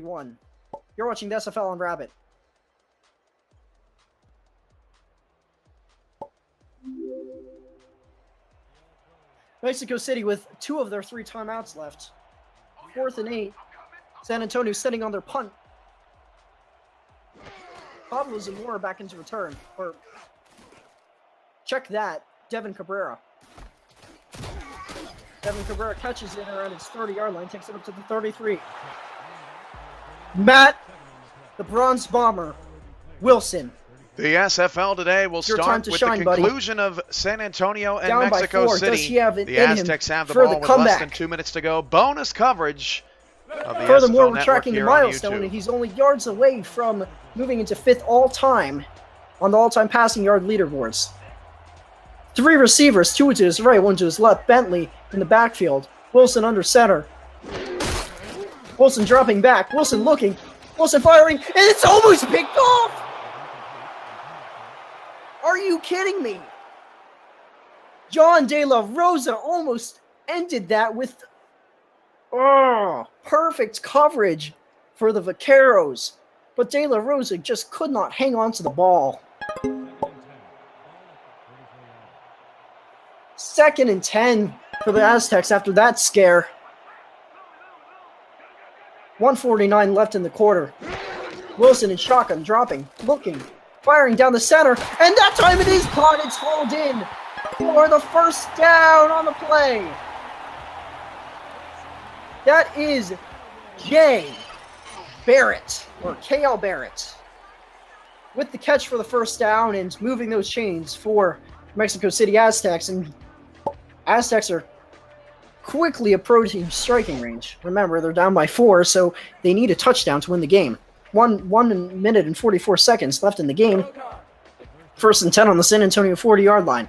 1. You're watching the SFL on Rabbit. Mexico City with 2 of their 3 timeouts left. 4th and 8. San Antonio sitting on their punt. Pablo Zamora back into return. Or check that, Devin Cabrera. Devin Cabrera catches it around his 30-yard line, takes it up to the 33. Matt, the Bronze Bomber, Wilson. The SFL today will start with the conclusion of San Antonio and Mexico City. The Aztecs have the ball with less than 2 minutes to go. Bonus coverage of the Furthermore, SFL we're network tracking the here on milestone, YouTube. and he's only yards away from moving into 5th all-time on the all-time passing yard leaderboards. 3 receivers, 2 to his right, 1 to his left. Bentley in the backfield. Wilson under center. Wilson dropping back. Wilson looking. Wilson firing, and it's almost picked off! Are you kidding me? John De La Rosa almost ended that with perfect coverage for the Vaqueros. But De La Rosa just could not hang on to the ball. 2nd and 10 for the Aztecs after that scare. 1:49 left in the quarter. Wilson in shotgun, dropping, looking, firing down the center, and that time it is caught. It's hauled in for the first down on the play. That is Jay Barrett, or KL Barrett, with the catch for the first down and moving those chains for Mexico City Aztecs. And Aztecs are quickly approaching striking range. Remember, they're down by 4, so they need a touchdown to win the game. 1 minute and 44 seconds left in the game. 1st and 10 on the San Antonio 40-yard line.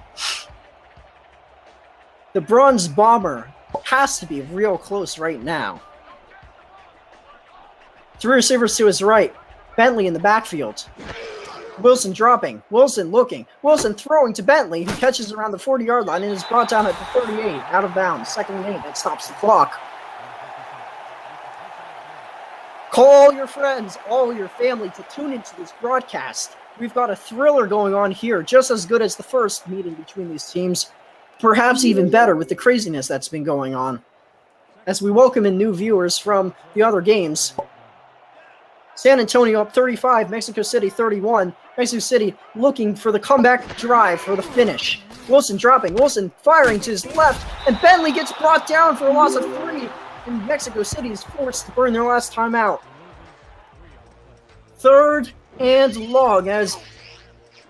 The Bronze Bomber has to be real close right now. 3 receivers to his right. Bentley in the backfield. Wilson dropping. Wilson looking. Wilson throwing to Bentley, who catches around the 40-yard line and is brought down at the 38, out of bounds. 2nd and 8. That stops the clock. Call your friends, all your family, to tune into this broadcast. We've got a thriller going on here, just as good as the first meeting between these teams. Perhaps even better with the craziness that's been going on. As we welcome in new viewers from the other games. San Antonio up 35, Mexico City 31. Mexico City looking for the comeback drive for the finish. Wilson dropping, Wilson firing to his left, and Bentley gets brought down for a loss of 3. And Mexico City is forced to burn their last timeout. 3rd and long as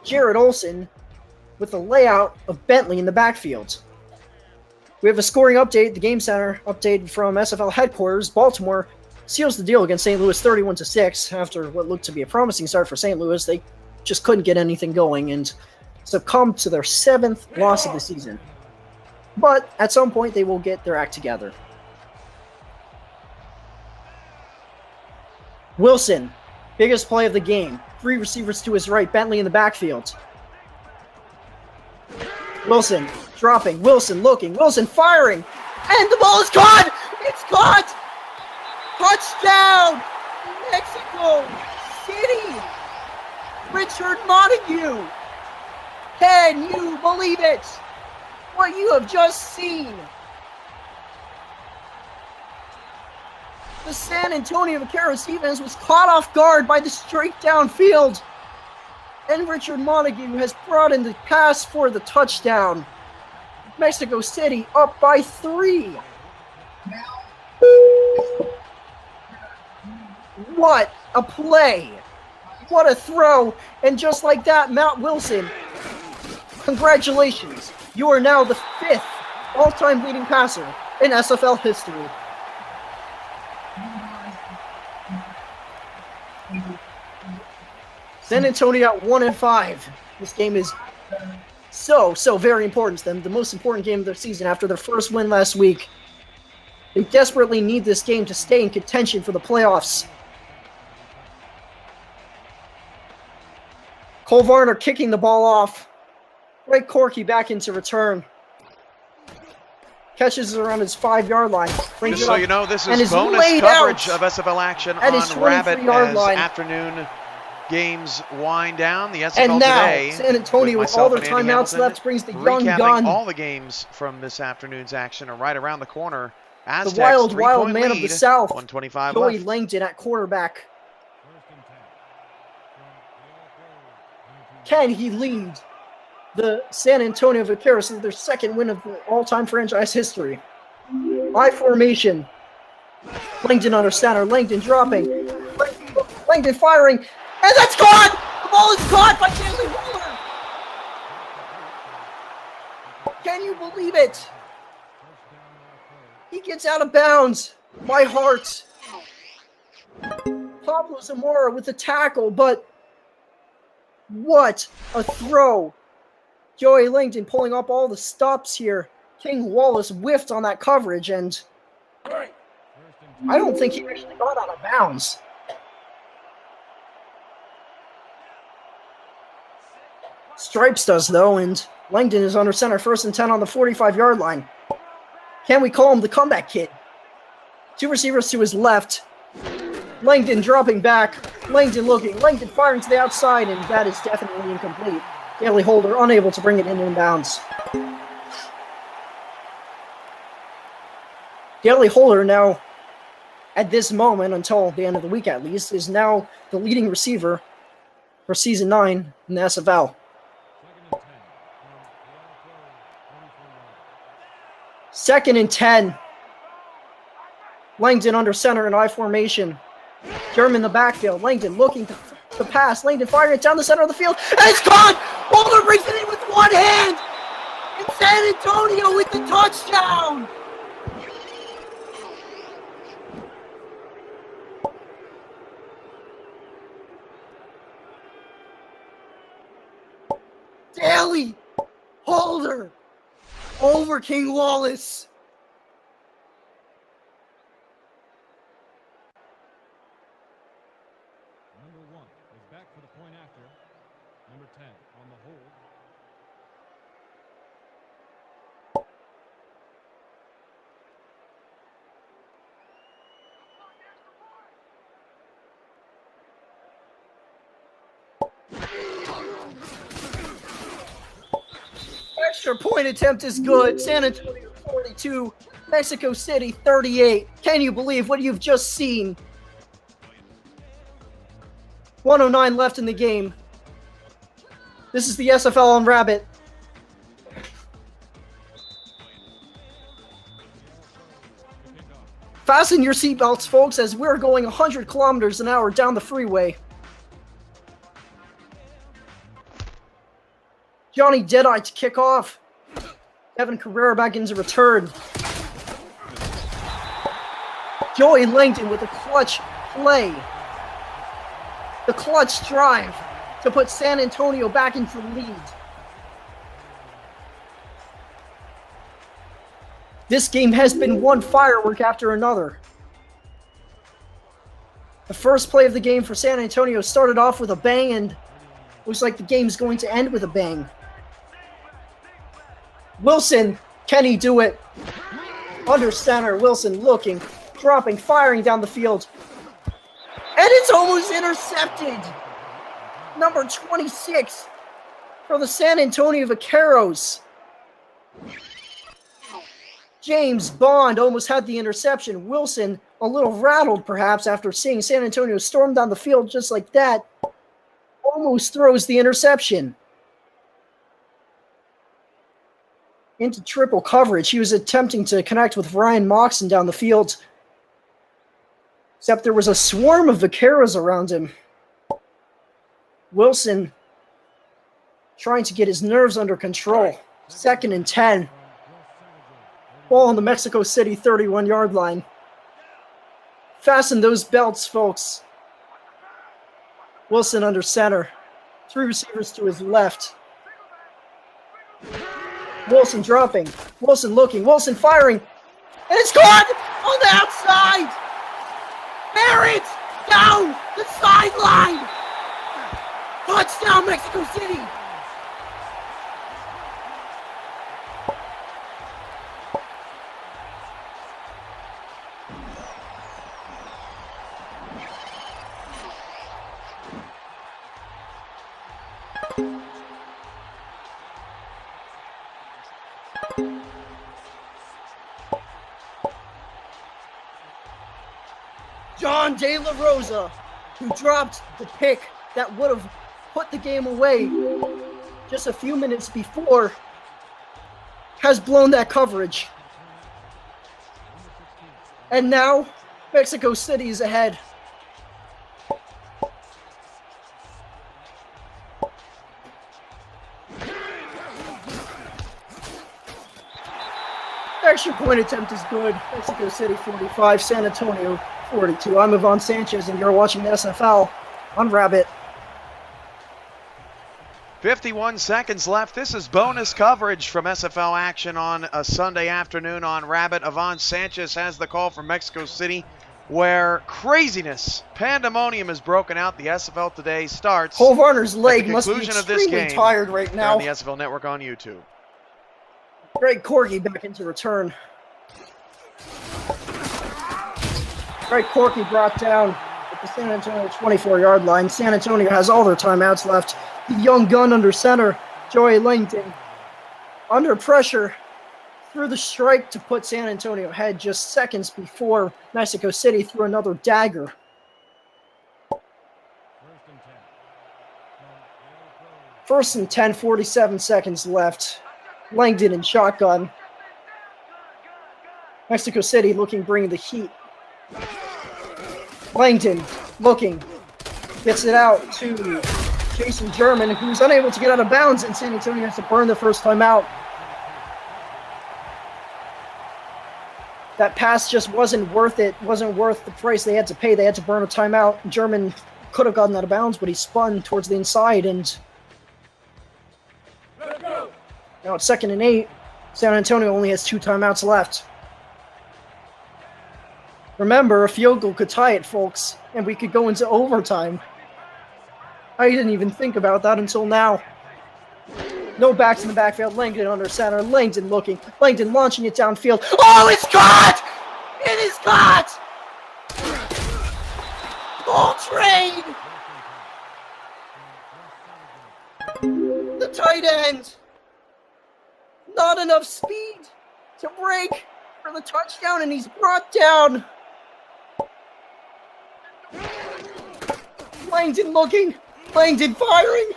Jared Olson with the layout of Bentley in the backfield. We have a scoring update, the Game Center update from SFL headquarters. Baltimore seals the deal against St. Louis 31-6 after what looked to be a promising start for St. Louis. They just couldn't get anything going and succumbed to their 7th loss of the season. But at some point they will get their act together. Wilson, biggest play of the game. 3 receivers to his right. Bentley in the backfield. Wilson dropping. Wilson looking. Wilson firing. And the ball is caught! It's caught! Touchdown! Mexico City! Richard Montague! Can you believe it? What you have just seen? The San Antonio Vaqueros defense was caught off guard by the straight downfield. And Richard Montague has brought in the pass for the touchdown. Mexico City up by 3. What a play. What a throw. And just like that, Matt Wilson, congratulations. You are now the 5th all-time leading passer in SFL history. San Antonio at 1-5. This game is so very important to them. The most important game of their season after their first win last week. They desperately need this game to stay in contention for the playoffs. Cole Varner kicking the ball off. Ray Corky back into return. Catches it around his 5-yard line. Just so you know, this is bonus coverage of SFL action on Rabbit as afternoon games wind down. The SFL and now, Today, San Antonio with all their timeouts left, brings the young gun. All the games from this afternoon's action are right around the corner. Aztecs, the wild man of the South, 125 Joey left. Langdon at quarterback. Can he lead the San Antonio Vaqueros to their second win of the all-time franchise history? I formation. Langdon under center. Langdon dropping. Langdon firing. And that's caught! The ball is caught by Daly Holder. Can you believe it? He gets out of bounds. My heart. Pablo Zamora with the tackle, but what a throw. Joey Langdon pulling up all the stops here. King Wallace whiffed on that coverage, and I don't think he actually got out of bounds. Stripes does, though, and Langdon is under center, 1st and 10 on the 45-yard line. Can we call him the comeback kid? 2 receivers to his left. Langdon dropping back. Langdon looking. Langdon firing to the outside, and that is definitely incomplete. Daly Holder unable to bring it in bounds. Daly Holder now, at this moment, until the end of the week at least, is now the leading receiver for Season 9 in the SFL. Second and 10. Langdon under center in I formation. German in the backfield. Langdon looking to pass. Langdon firing it down the center of the field. And it's caught! Holder brings it in with one hand! And San Antonio with the touchdown! Daly Holder over King Wallace. Number 1 is back for the point after. Number 10 on the hold. Extra point attempt is good. San Antonio 42, Mexico City 38. Can you believe what you've just seen? 1:09 left in the game. This is the SFL on Rabbit. Fasten your seatbelts, folks, as we're going 100 kilometers an hour down the freeway. Johnny Deadeye to kick off. Kevin Carrera back into return. Joey Langdon with a clutch play. The clutch drive to put San Antonio back into the lead. This game has been one firework after another. The first play of the game for San Antonio started off with a bang, and looks like the game's going to end with a bang. Wilson, can he do it? Under center, Wilson looking, dropping, firing down the field. And it's almost intercepted. Number 26 for the San Antonio Vaqueros. James Bond almost had the interception. Wilson, a little rattled perhaps after seeing San Antonio storm down the field just like that, almost throws the interception. Into triple coverage. He was attempting to connect with Ryan Moxon down the field, except there was a swarm of vaqueros around him. Wilson trying to get his nerves under control. 2nd and 10. Ball on the Mexico City 31-yard line. Fasten those belts, folks. Wilson under center. 3 receivers to his left. Wilson dropping. Wilson looking. Wilson firing. And it's caught on the outside. Barrett down the sideline. Touchdown, Mexico City. John De La Rosa, who dropped the pick that would have put the game away just a few minutes before, has blown that coverage. And now, Mexico City is ahead. Extra point attempt is good. Mexico City 45, San Antonio 42. I'm Ivan Sanchez, and you're watching the SFL on Rabbit. 51 seconds left. This is bonus coverage from SFL action on a Sunday afternoon on Rabbit. Ivan Sanchez has the call from Mexico City, where craziness, pandemonium has broken out. The SFL Today starts. Cole Varner's leg must be extremely tired right now. On the SFL Network on YouTube. Greg Corky back into return. Greg Corky brought down at the San Antonio 24-yard line. San Antonio has all their timeouts left. The young gun under center, Joey Langton, under pressure, threw the strike to put San Antonio ahead just seconds before Mexico City threw another dagger. First and 10, 47 seconds left. Langdon in shotgun. Mexico City looking, bringing the heat. Langdon looking, gets it out to Jason German, who's unable to get out of bounds, and San Antonio has to burn the first time out. That pass just wasn't worth it, wasn't worth the price they had to pay. They had to burn a timeout. German could have gotten out of bounds, but he spun towards the inside, and now it's 2nd and 8. San Antonio only has 2 timeouts left. Remember, a field goal could tie it, folks, and we could go into overtime. I didn't even think about that until now. No backs in the backfield. Langdon under center. Langdon looking. Langdon launching it downfield. Oh, it's caught! It is caught! Goal train! The tight end. Not enough speed to break for the touchdown, and he's brought down. Langdon looking. Langdon firing.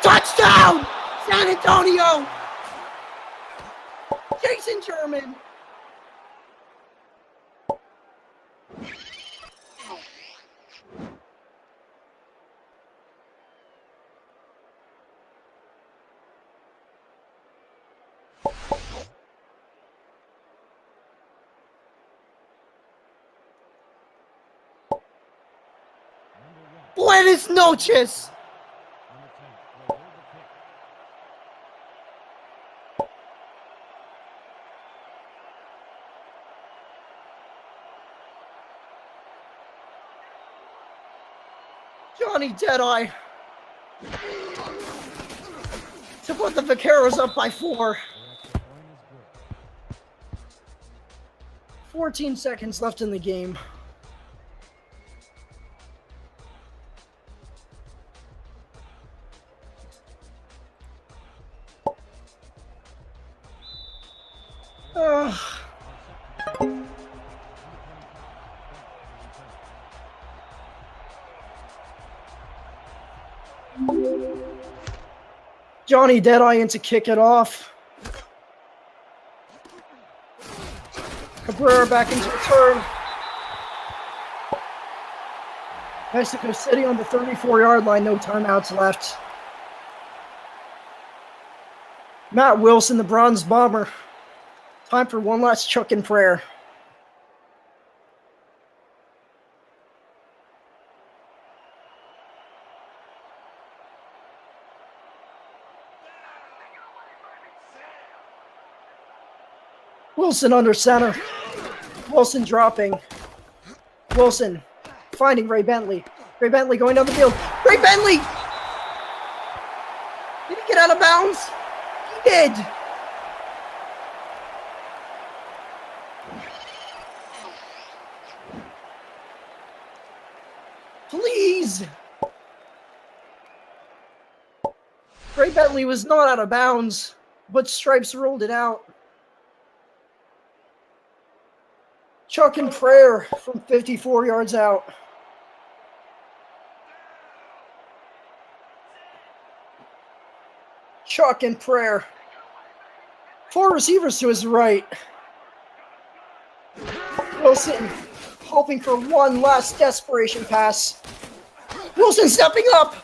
Touchdown! San Antonio! Jason German. Buenas noches! Johnny Deadeye to put the Vaqueros up by 4. 14 seconds left in the game. Johnny Deadeye in to kick it off. Cabrera back into return. Mexico City on the 34-yard line, no timeouts left. Matt Wilson, the Bronze Bomber. Time for one last chuck and prayer. Wilson under center. Wilson dropping. Wilson finding Ray Bentley. Ray Bentley going down the field. Ray Bentley! Did he get out of bounds? He did. Please. Ray Bentley was not out of bounds, but Stripes ruled it out. Chuck and prayer from 54 yards out. Chuck and prayer. 4 receivers to his right. Wilson hoping for one last desperation pass. Wilson stepping up.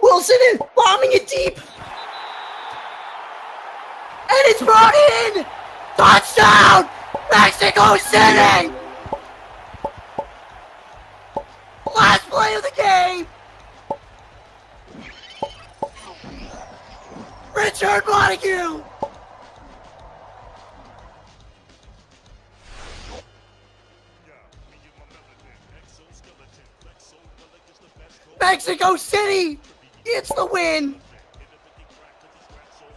Wilson in, bombing it deep. And it's brought in. Touchdown, Mexico City. Last play of the game. Richard Montague. Mexico City gets the win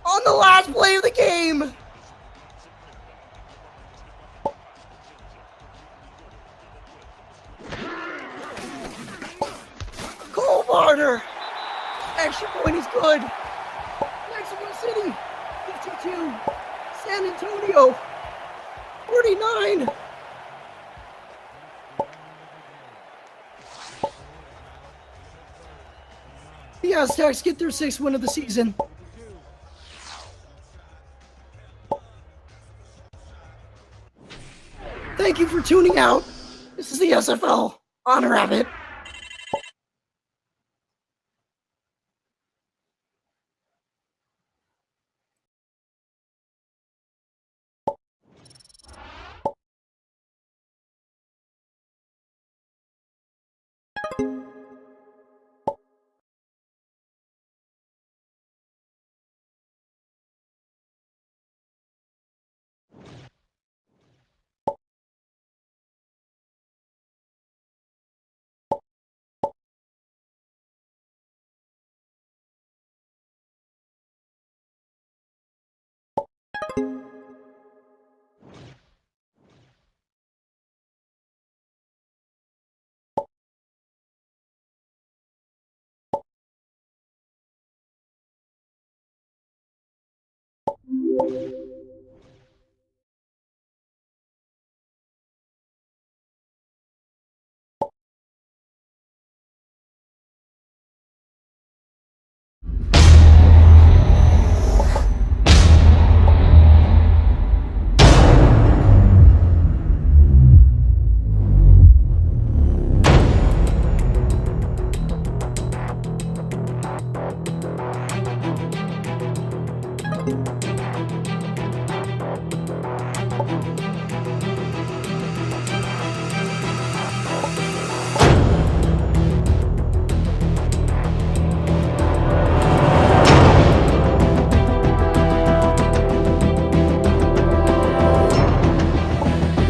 on the last play of the game. Cole Barter. Extra point is good. Mexico City, 52. San Antonio, 49. The Aztecs get their 6th win of the season. Thank you for tuning out. This is the SFL on Rabbit.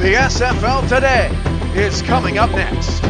The SFL Today is coming up next.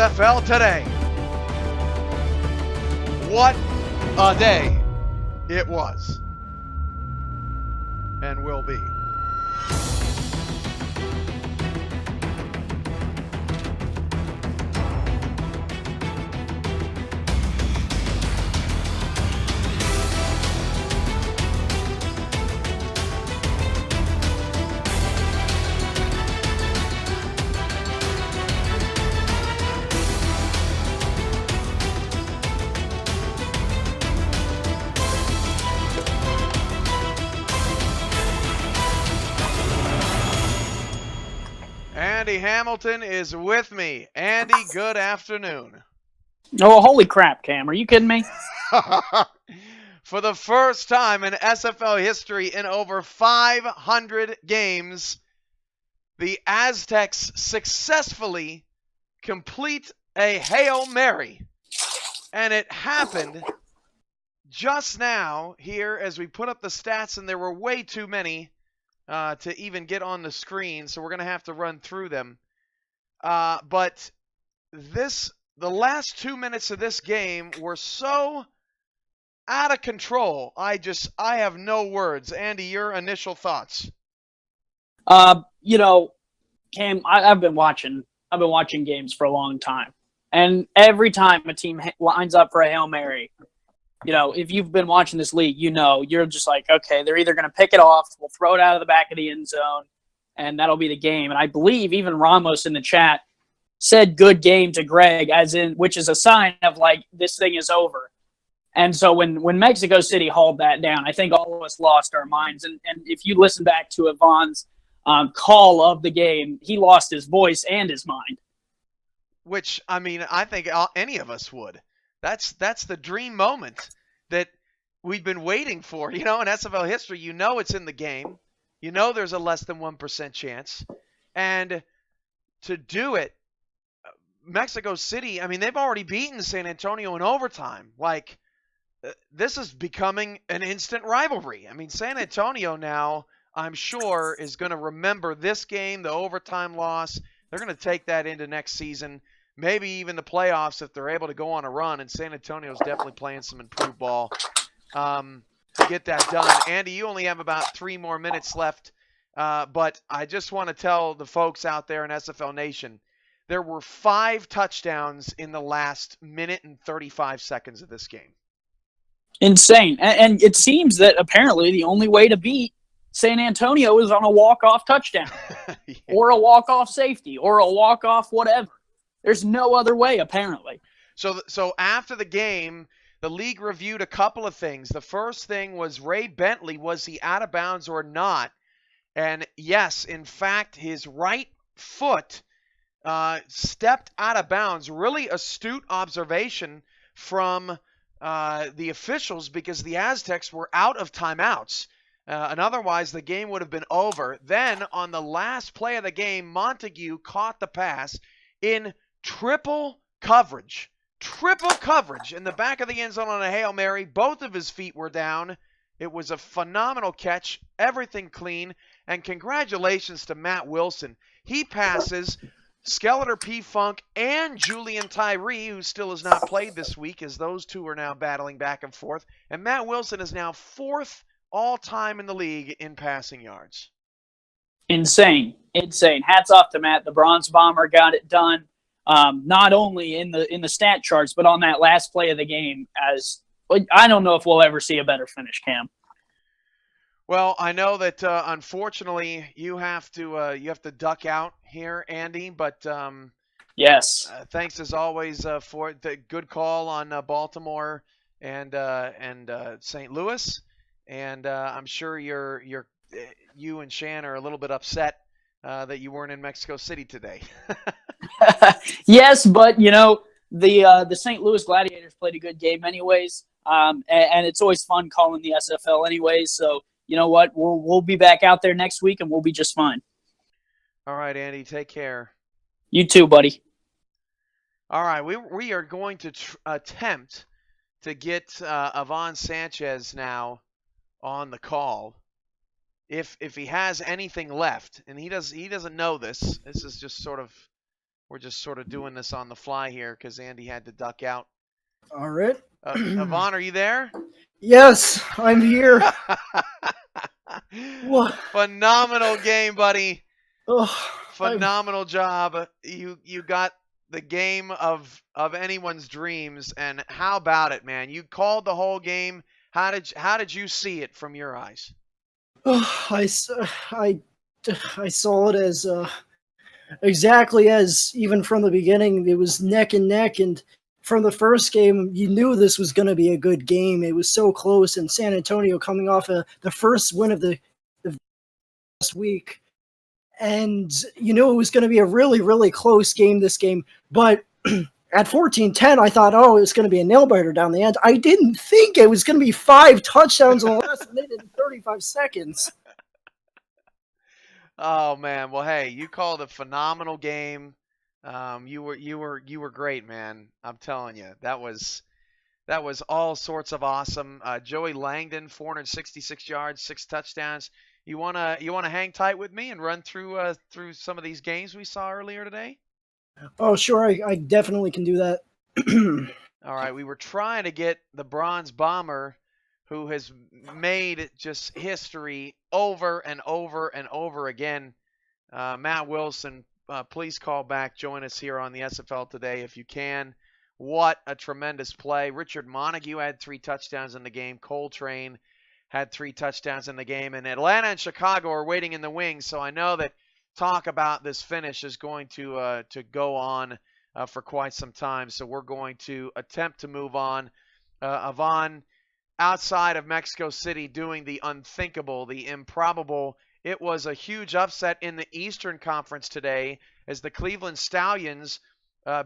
SFL Today. What a day it was and will be. Andy Hamilton is with me. Andy, good afternoon. Oh, holy crap, Cam. Are you kidding me? For the first time in SFL history in over 500 games, the Aztecs successfully complete a Hail Mary. And it happened just now here as we put up the stats, and there were way too many to even get on the screen, so we're going to have to run through them. But the last 2 minutes of this game were so out of control. I have no words. Andy, your initial thoughts? Cam, I've been watching games for a long time, and every time a team lines up for a Hail Mary, if you've been watching this league, you're just like, okay, they're either going to pick it off, we'll throw it out of the back of the end zone, and that'll be the game. And I believe even Ramos in the chat said "good game" to Greg, which is a sign of like this thing is over. And so when Mexico City hauled that down, I think all of us lost our minds. And if you listen back to Yvonne's call of the game, he lost his voice and his mind. Which, I mean, I think any of us would. That's the dream moment that we've been waiting for. In SFL history, it's in the game. There's a less than 1% chance. And to do it, Mexico City, I mean, they've already beaten San Antonio in overtime. Like, this is becoming an instant rivalry. I mean, San Antonio now, I'm sure, is going to remember this game, the overtime loss. They're going to take that into next season, maybe even the playoffs if they're able to go on a run. And San Antonio's definitely playing some improved ball to get that done. Andy, you only have about 3 more minutes left, but I just want to tell the folks out there in SFL Nation, there were 5 touchdowns in the last minute and 35 seconds of this game. Insane. And it seems that apparently the only way to beat San Antonio is on a walk-off touchdown Yeah. or a walk-off safety or a walk-off whatever. There's no other way, apparently. So after the game, the league reviewed a couple of things. The first thing was Ray Bentley, was he out of bounds or not? And yes, in fact, his right foot stepped out of bounds. Really astute observation from the officials, because the Aztecs were out of timeouts. And otherwise, the game would have been over. Then, on the last play of the game, Montague caught the pass in triple coverage. Triple coverage in the back of the end zone on a Hail Mary. Both of his feet were down. It was a phenomenal catch. Everything clean. And congratulations to Matt Wilson. He passes Skeletor P-Funk and Julian Tyree, who still has not played this week, as those two are now battling back and forth. And Matt Wilson is now 4th all-time in the league in passing yards. Insane. Hats off to Matt. The Bronze Bomber got it done. Not only in the stat charts, but on that last play of the game. As I don't know if we'll ever see a better finish, Cam. Well, I know that unfortunately you have to duck out here, Andy. But yes, thanks as always for the good call on Baltimore and St. Louis. And I'm sure you and Shan are a little bit upset that you weren't in Mexico City today. Yes, but the St. Louis Gladiators played a good game anyways, and it's always fun calling the SFL anyways. So you know what, we'll be back out there next week and we'll be just fine. All right, Andy, take care. You too, buddy. All right, we are going to attempt to get Yvonne Sanchez now on the call. If he has anything left, and he doesn't know this. This is just sort of We're just sort of doing this on the fly here because Andy had to duck out. All right. Yvonne, are you there? Yes, I'm here. What? Phenomenal game, buddy. Oh, Phenomenal job. You got the game of anyone's dreams, and how about it, man? You called the whole game. How did you see it from your eyes? I saw it as exactly as even from the beginning. It was neck and neck, and from the first game, you knew this was going to be a good game. It was so close, and San Antonio coming off the first win of the last week, and you knew it was going to be a really, really close game. This game, but at 14-10, I thought, oh, it was going to be a nail-biter down the end. I didn't think it was going to be 5 touchdowns in the last minute and 35 seconds. Oh man, well hey, you called a phenomenal game. You were great, man. I'm telling you, that was all sorts of awesome. Joey Langdon, 466 yards, 6 touchdowns. You wanna hang tight with me and run through some of these games we saw earlier today? Oh, sure, I definitely can do that. All right, we were trying to get the Bronze Bomber, who has made just history over and over and over again. Matt Wilson, please call back. Join us here on the SFL Today if you can. What a tremendous play. Richard Montague had 3 touchdowns in the game. Coltrane had 3 touchdowns in the game. And Atlanta and Chicago are waiting in the wings, so I know that talk about this finish is going to go on for quite some time. So we're going to attempt to move on. Yvonne, outside of Mexico City doing the unthinkable, the improbable, it was a huge upset in the Eastern Conference today as the Cleveland Stallions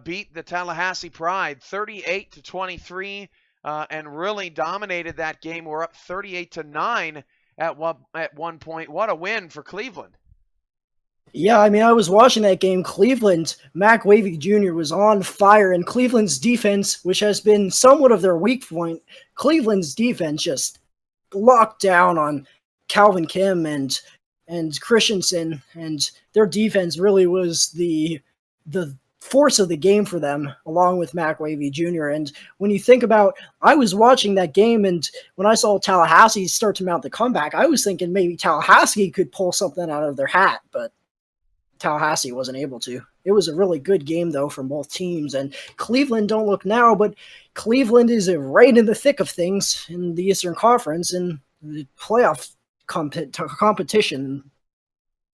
beat the Tallahassee Pride 38-23 and really dominated that game. We're up 38-9 at one point. What a win for Cleveland. Yeah, I mean, I was watching that game. Cleveland, Mac Wavy Jr. was on fire, and Cleveland's defense, which has been somewhat of their weak point, Cleveland's defense just locked down on Calvin Kim and Christensen, and their defense really was the force of the game for them, along with Mac Wavy Jr. And when you think about, I was watching that game, and when I saw Tallahassee start to mount the comeback, I was thinking maybe Tallahassee could pull something out of their hat, but Tallahassee wasn't able to. It was a really good game, though, from both teams. And Cleveland don't look now, but Cleveland is right in the thick of things in the Eastern Conference and the playoff competition.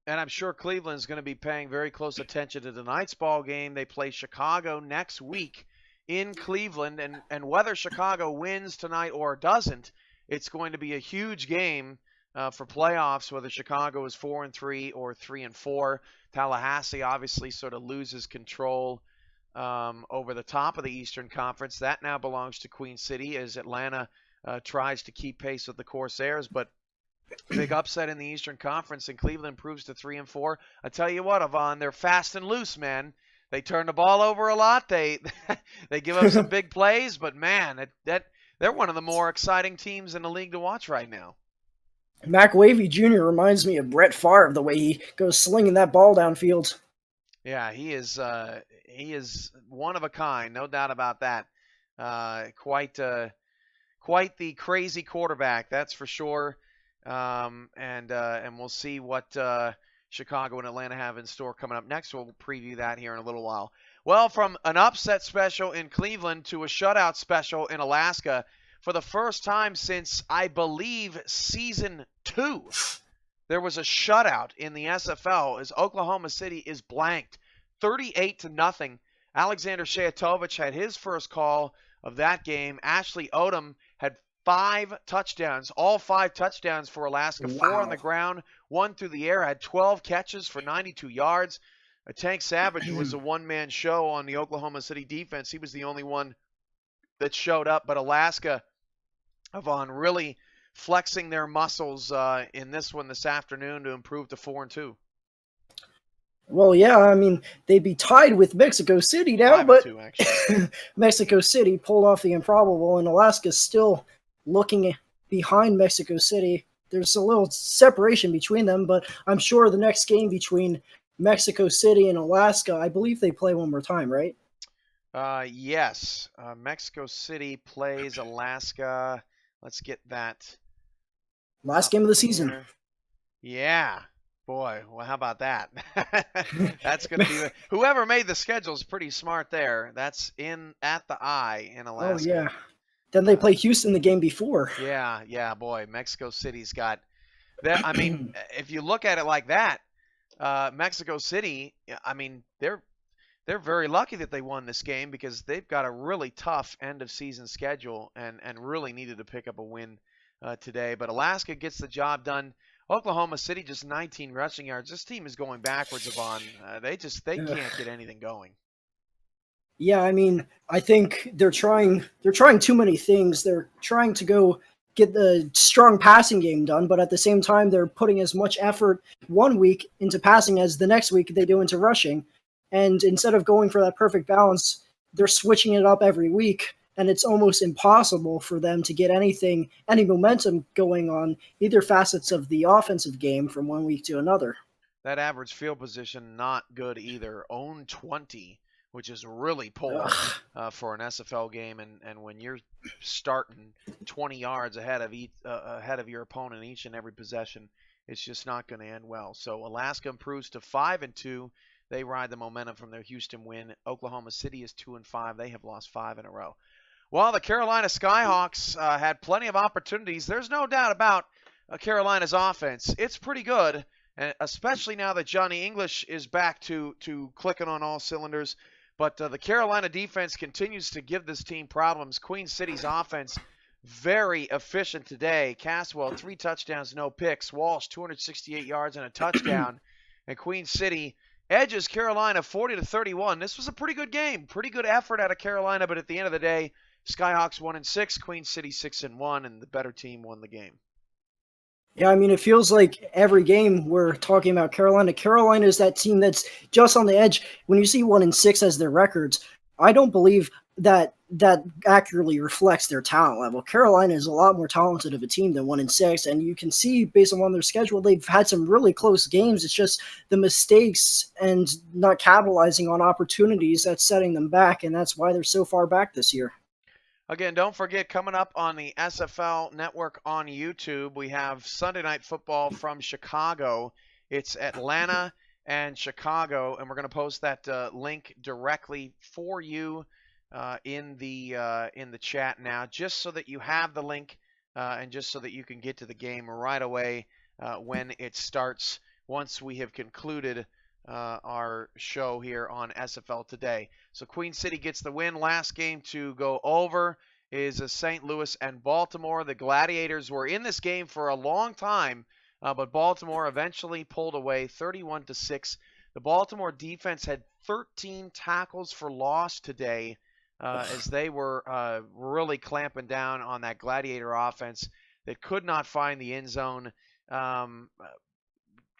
And I'm sure Cleveland's going to be paying very close attention to tonight's ball game. They play Chicago next week in Cleveland, and whether Chicago wins tonight or doesn't, it's going to be a huge game for playoffs, whether Chicago is 4-3 or 3-4. Tallahassee obviously sort of loses control over the top of the Eastern Conference. That now belongs to Queen City as Atlanta tries to keep pace with the Corsairs. But big upset in the Eastern Conference, and Cleveland improves to 3-4. I tell you what, Yvonne, they're fast and loose, man. They turn the ball over a lot. They give up some big plays, but man, they're one of the more exciting teams in the league to watch right now. Mac Wavy Jr. reminds me of Brett Favre, the way he goes slinging that ball downfield. Yeah, he is one of a kind, no doubt about that. Quite the crazy quarterback, that's for sure. And we'll see what Chicago and Atlanta have in store coming up next. We'll preview that here in a little while. Well, from an upset special in Cleveland to a shutout special in Alaska, for the first time since, I believe, season 2, there was a shutout in the SFL as Oklahoma City is blanked 38-0. Alexander Shayatovich had his first call of that game. Ashley Odom had 5 touchdowns, all 5 touchdowns for Alaska. Wow. 4 on the ground, 1 through the air, had 12 catches for 92 yards. Tank Savage was a one-man show on the Oklahoma City defense. He was the only one that showed up, but Alaska, Yvonne, really flexing their muscles in this one this afternoon to improve to 4-2. Well, yeah, I mean, they'd be tied with Mexico City now, but 5-2, actually. Mexico City pulled off the improbable, and Alaska's still looking behind Mexico City. There's a little separation between them, but I'm sure the next game between Mexico City and Alaska, I believe they play one more time, right? Yes. Mexico City plays Alaska. Let's get that Last up game of the season. here. Yeah. Boy, well, how about that? That's going to be whoever made the schedule is pretty smart there. That's in at the I in Alaska. Oh, yeah. Then they play Houston the game before. Yeah, boy. Mexico City's got that. I mean, if you look at it like that, Mexico City, I mean, they're very lucky that they won this game because they've got a really tough end of season schedule and really needed to pick up a win today. But Alaska gets the job done. Oklahoma City just 19 rushing yards. This team is going backwards, Yvonne. They can't get anything going. Yeah, I mean, I think they're trying too many things. They're trying to go get the strong passing game done, but at the same time they're putting as much effort one week into passing as the next week they do into rushing. And instead of going for that perfect balance, they're switching it up every week, and it's almost impossible for them to get any momentum going on either facets of the offensive game from one week to another. That average field position, not good either. Own 20, which is really poor for an SFL game. And when you're starting 20 yards ahead of your opponent each and every possession, it's just not going to end well. So Alaska improves to 5-2. They ride the momentum from their Houston win. Oklahoma City is 2-5. They have lost 5 in a row. While the Carolina Skyhawks had plenty of opportunities, there's no doubt about Carolina's offense. It's pretty good, and especially now that Johnny English is back to clicking on all cylinders. But the Carolina defense continues to give this team problems. Queen City's offense, very efficient today. Caswell, 3 touchdowns, no picks. Walsh, 268 yards and a touchdown. And Queen City edges Carolina 40-31. This was a pretty good game. Pretty good effort out of Carolina, but at the end of the day, Skyhawks 1-6, Queen City 6-1, and the better team won the game. Yeah, I mean, it feels like every game we're talking about Carolina. Carolina is that team that's just on the edge. When you see 1-6 as their records, I don't believe that accurately reflects their talent level. Carolina is a lot more talented of a team than 1-6, and you can see based on their schedule, they've had some really close games. It's just the mistakes and not capitalizing on opportunities that's setting them back, and that's why they're so far back this year. Again, don't forget, coming up on the SFL Network on YouTube, we have Sunday Night Football from Chicago. It's Atlanta and Chicago, and we're going to post that link directly for you in the chat now, just so that you have the link and just so that you can get to the game right away when it starts once we have concluded our show here on SFL Today. So Queen City gets the win. Last game to go over is St. Louis and Baltimore. The Gladiators were in this game for a long time, but Baltimore eventually pulled away 31-6. The Baltimore defense had 13 tackles for loss today as they were really clamping down on that Gladiator offense that could not find the end zone.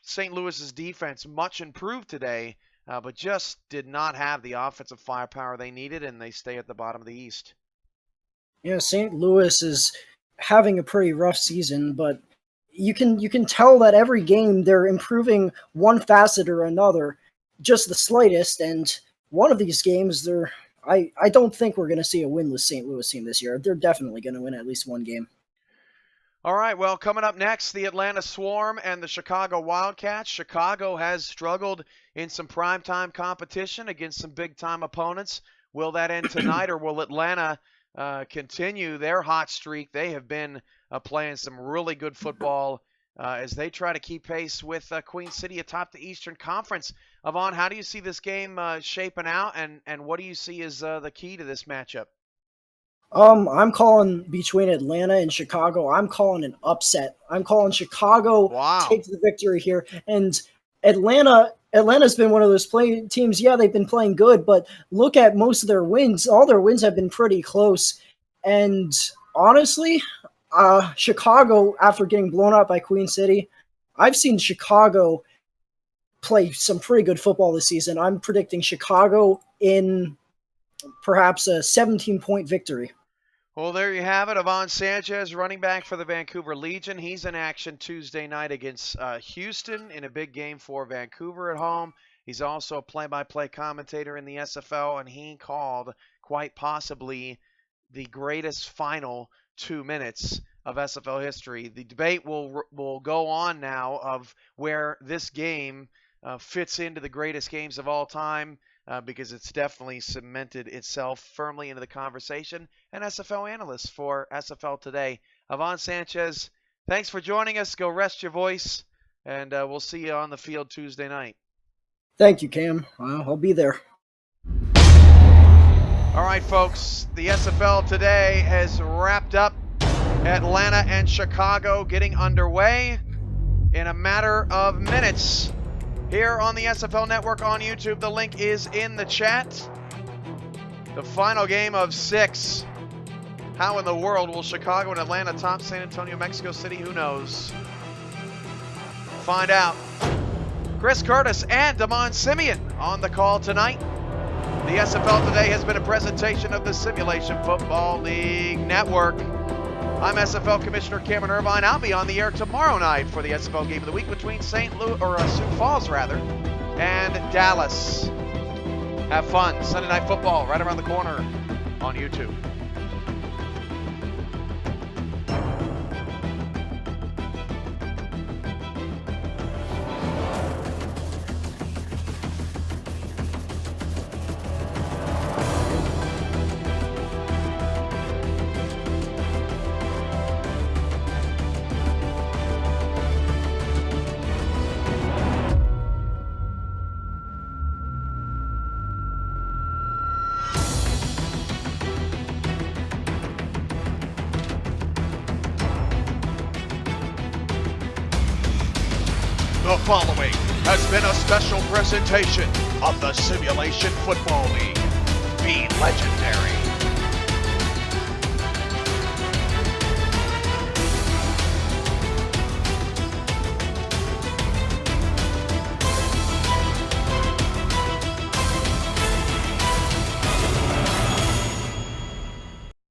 St. Louis's defense much improved today, but just did not have the offensive firepower they needed, and they stay at the bottom of the East. Yeah, St. Louis is having a pretty rough season, but you can tell that every game they're improving one facet or another, just the slightest. And one of these games, I don't think we're going to see a winless St. Louis team this year. They're definitely going to win at least one game. All right, well, coming up next, the Atlanta Swarm and the Chicago Wildcats. Chicago has struggled in some primetime competition against some big-time opponents. Will that end tonight, or will Atlanta continue their hot streak? They have been playing some really good football as they try to keep pace with Queen City atop the Eastern Conference. Yvonne, how do you see this game shaping out, and what do you see as the key to this matchup? I'm calling between Atlanta and Chicago. I'm calling an upset. I'm calling Chicago takes the victory here. And Atlanta's been one of those teams. Yeah, they've been playing good, but look at most of their wins. All their wins have been pretty close. And honestly, Chicago, after getting blown out by Queen City, I've seen Chicago play some pretty good football this season. I'm predicting Chicago in perhaps a 17-point victory. Well, there you have it. Yvonne Sanchez, running back for the Vancouver Legion. He's in action Tuesday night against Houston in a big game for Vancouver at home. He's also a play-by-play commentator in the SFL, and he called quite possibly the greatest final 2 minutes of SFL history. The debate will go on now of where this game fits into the greatest games of all time, because it's definitely cemented itself firmly into the conversation. And SFL analyst for SFL Today, Ivan Sanchez, thanks for joining us. Go rest your voice, and we'll see you on the field Tuesday night. Thank you, Cam. I'll be there. All right, folks, the SFL Today has wrapped up. Atlanta and Chicago getting underway in a matter of minutes here on the SFL Network on YouTube. The link is in the chat. The final game of 6. How in the world will Chicago and Atlanta top San Antonio, Mexico City? Who knows? Find out. Chris Curtis and Damon Simeon on the call tonight. The SFL Today has been a presentation of the Simulation Football League Network. I'm SFL Commissioner Cameron Irvine. I'll be on the air tomorrow night for the SFL Game of the Week between Sioux Falls, and Dallas. Have fun. Sunday Night Football right around the corner on YouTube. The following has been a special presentation of the Simulation Football League. Be legendary.